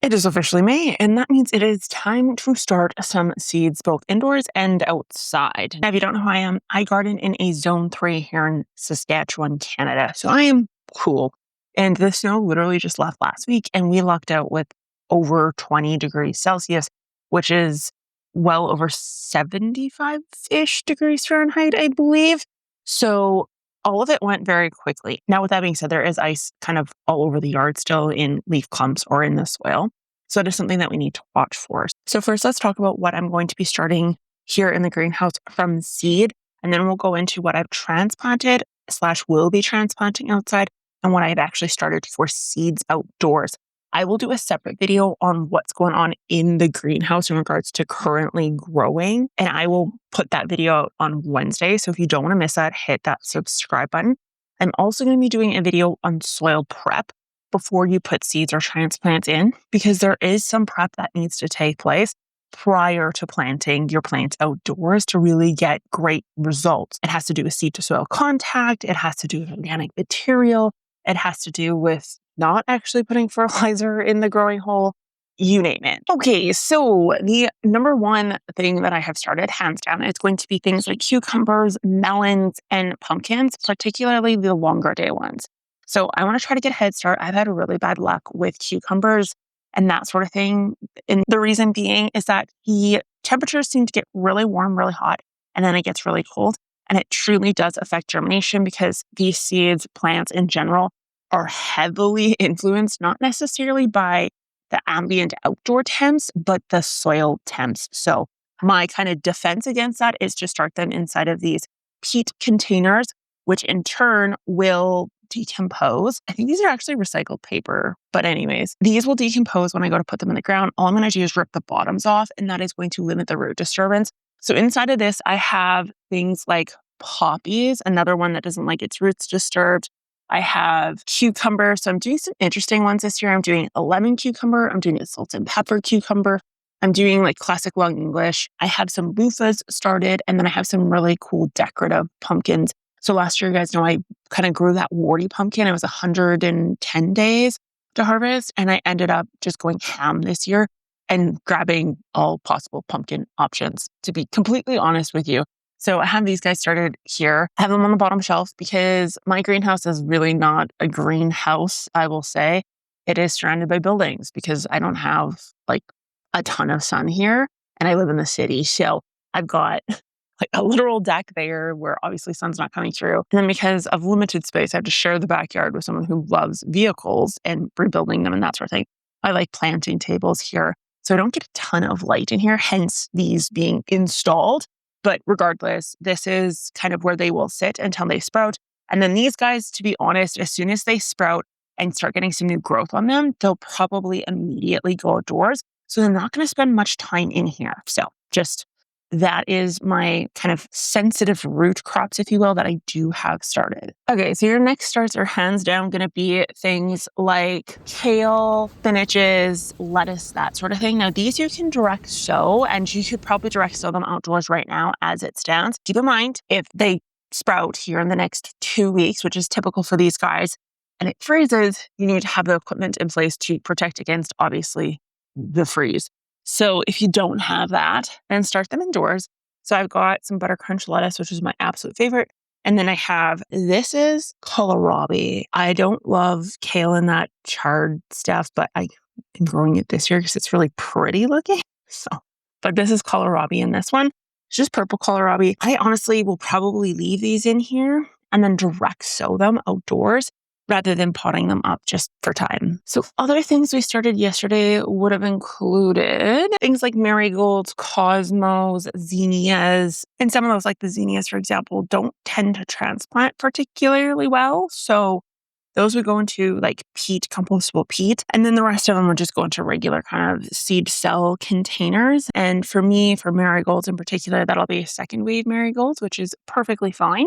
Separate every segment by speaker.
Speaker 1: It is officially May, and that means it is time to start some seeds both indoors and outside. Now, if you don't know who I am, I garden in a zone 3 here in Saskatchewan, Canada. So I am cool. And the snow literally just left last week, and we lucked out with over 20 degrees Celsius, which is well over 75-ish degrees Fahrenheit, I believe. So all of it went very quickly. Now, with that being said, there is ice kind of all over the yard still in leaf clumps or in the soil. So it is something that we need to watch for. So first, let's talk about what I'm going to be starting here in the greenhouse from seed. And then we'll go into what I've transplanted / will be transplanting outside and what I've actually started for seeds outdoors. I will do a separate video on what's going on in the greenhouse in regards to currently growing. And I will put that video out on Wednesday. So if you don't want to miss that, hit that subscribe button. I'm also going to be doing a video on soil prep before you put seeds or transplants in, because there is some prep that needs to take place prior to planting your plants outdoors to really get great results. It has to do with seed to soil contact. It has to do with organic material. It has to do with not actually putting fertilizer in the growing hole, you name it. Okay, so the number one thing that I have started, hands down, is going to be things like cucumbers, melons, and pumpkins, particularly the longer day ones. So I want to try to get a head start. I've had really bad luck with cucumbers and that sort of thing. And the reason being is that the temperatures seem to get really warm, really hot, and then it gets really cold. And it truly does affect germination because these seeds, plants in general, are heavily influenced, not necessarily by the ambient outdoor temps, but the soil temps. So my kind of defense against that is to start them inside of these peat containers, which in turn will decompose. I think these are actually recycled paper, but anyways, these will decompose when I go to put them in the ground. All I'm going to do is rip the bottoms off, and that is going to limit the root disturbance. So inside of this, I have things like poppies, another one that doesn't like its roots disturbed. I have cucumber. So I'm doing some interesting ones this year. I'm doing a lemon cucumber. I'm doing a salt and pepper cucumber. I'm doing like classic long English. I have some loofahs started, and then I have some really cool decorative pumpkins. So last year, you guys know, I kind of grew that warty pumpkin. It was 110 days to harvest, and I ended up just going ham this year and grabbing all possible pumpkin options, to be completely honest with you. So I have these guys started here. I have them on the bottom shelf because my greenhouse is really not a greenhouse, I will say. It is surrounded by buildings because I don't have like a ton of sun here and I live in the city. So I've got like a literal deck there where obviously sun's not coming through. And then because of limited space, I have to share the backyard with someone who loves vehicles and rebuilding them and that sort of thing. I like planting tables here. So I don't get a ton of light in here, hence these being installed. But regardless, this is kind of where they will sit until they sprout. And then these guys, to be honest, as soon as they sprout and start getting some new growth on them, they'll probably immediately go outdoors. So they're not going to spend much time in here. So just that is my kind of sensitive root crops, if you will, that I do have started. Okay, so your next starts are hands down going to be things like kale, spinaches, lettuce, that sort of thing. Now, these you can direct sow, and you could probably direct sow them outdoors right now as it stands. Keep in mind, if they sprout here in the next 2 weeks, which is typical for these guys, and it freezes, you need to have the equipment in place to protect against, obviously, the freeze. So if you don't have that, then start them indoors. So I've got some butter crunch lettuce, which is my absolute favorite. And then I have, this is kohlrabi. I don't love kale and that charred stuff, but I am growing it this year because it's really pretty looking. So, but this is kohlrabi in this one. It's just purple kohlrabi. I honestly will probably leave these in here and then direct sow them outdoors, rather than potting them up just for time. So other things we started yesterday would have included things like marigolds, cosmos, zinnias. And some of those, like the zinnias, for example, don't tend to transplant particularly well. So those would go into like peat, compostable peat. And then the rest of them would just go into regular kind of seed cell containers. And for me, for marigolds in particular, that'll be a second wave marigolds, which is perfectly fine.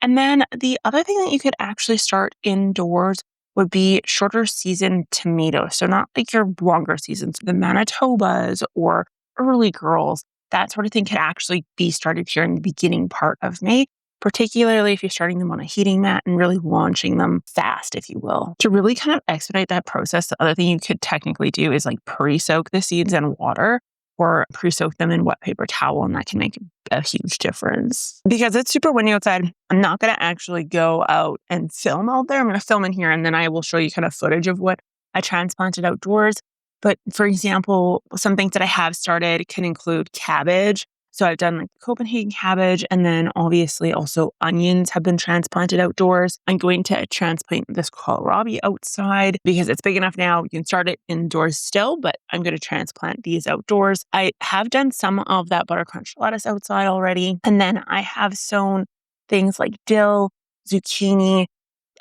Speaker 1: And then the other thing that you could actually start indoors would be shorter season tomatoes. So not like your longer seasons, the Manitobas or early girls, that sort of thing could actually be started here in the beginning part of May. particularly if you're starting them on a heating mat and really launching them fast, if you will. To really kind of expedite that process, the other thing you could technically do is like pre-soak the seeds in water or pre-soak them in wet paper towel, and that can make a huge difference. Because it's super windy outside, I'm not going to actually go out and film out there. I'm going to film in here, and then I will show you kind of footage of what I transplanted outdoors. But for example, some things that I have started can include cabbage. So I've done like Copenhagen cabbage, and then obviously also onions have been transplanted outdoors. I'm going to transplant this kohlrabi outside because it's big enough now. You can start it indoors still, but I'm going to transplant these outdoors. I have done some of that butter crunch lettuce outside already. And then I have sown things like dill, zucchini.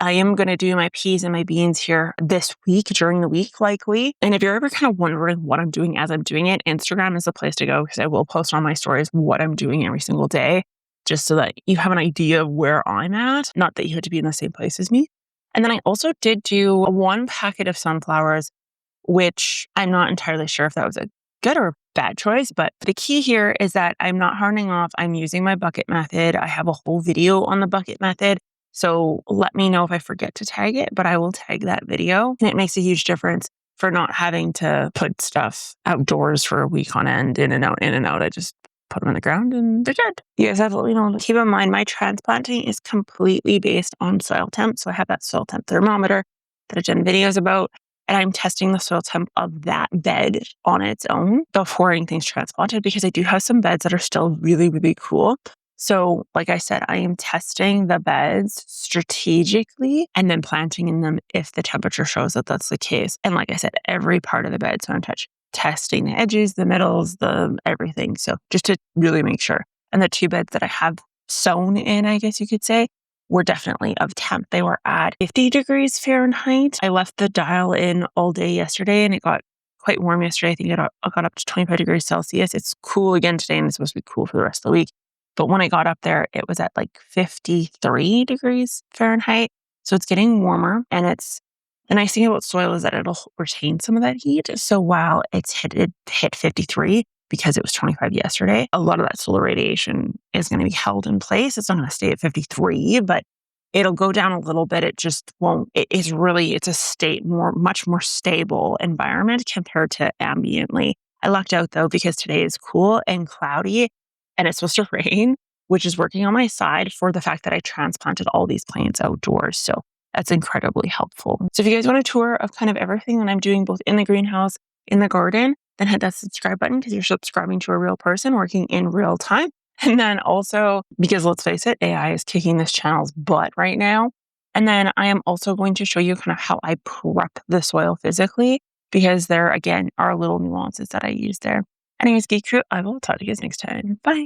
Speaker 1: I am going to do my peas and my beans here this week, during the week, likely. And if you're ever kind of wondering what I'm doing as I'm doing it, Instagram is the place to go because I will post on my stories what I'm doing every single day, just so that you have an idea of where I'm at. Not that you have to be in the same place as me. And then I also did do one packet of sunflowers, which I'm not entirely sure if that was a good or bad choice. But the key here is that I'm not hardening off. I'm using my bucket method. I have a whole video on the bucket method. So let me know if I forget to tag it, but I will tag that video. And it makes a huge difference for not having to put stuff outdoors for a week on end, in and out, in and out. I just put them in the ground and they're good. You guys have to let me know. Keep in mind, my transplanting is completely based on soil temp. So I have that soil temp thermometer that I've done videos about, and I'm testing the soil temp of that bed on its own before anything's transplanted, because I do have some beds that are still really, really cool. So like I said, I am testing the beds strategically and then planting in them if the temperature shows that that's the case. And like I said, every part of the bed. So I'm testing the edges, the middles, the everything. So just to really make sure. And the two beds that I have sown in, I guess you could say, were definitely of temp. They were at 50 degrees Fahrenheit. I left the dial in all day yesterday and it got quite warm yesterday. I think it got up to 25 degrees Celsius. It's cool again today and it's supposed to be cool for the rest of the week. But when I got up there, it was at like 53 degrees Fahrenheit. So it's getting warmer. And the nice thing about soil is that it'll retain some of that heat. So while it hit 53 because it was 25 yesterday, a lot of that solar radiation is going to be held in place. It's not going to stay at 53, but it'll go down a little bit. It just won't. It's a much more stable environment compared to ambiently. I lucked out though, because today is cool and cloudy and it's supposed to rain, which is working on my side for the fact that I transplanted all these plants outdoors. So that's incredibly helpful. So if you guys want a tour of kind of everything that I'm doing, both in the greenhouse, in the garden, then hit that subscribe button because you're subscribing to a real person working in real time. And then also, because let's face it, AI is kicking this channel's butt right now. And then I am also going to show you kind of how I prep the soil physically, because there, again, are little nuances that I use there. Anyways, Geek Crew, I will talk to you guys next time. Bye.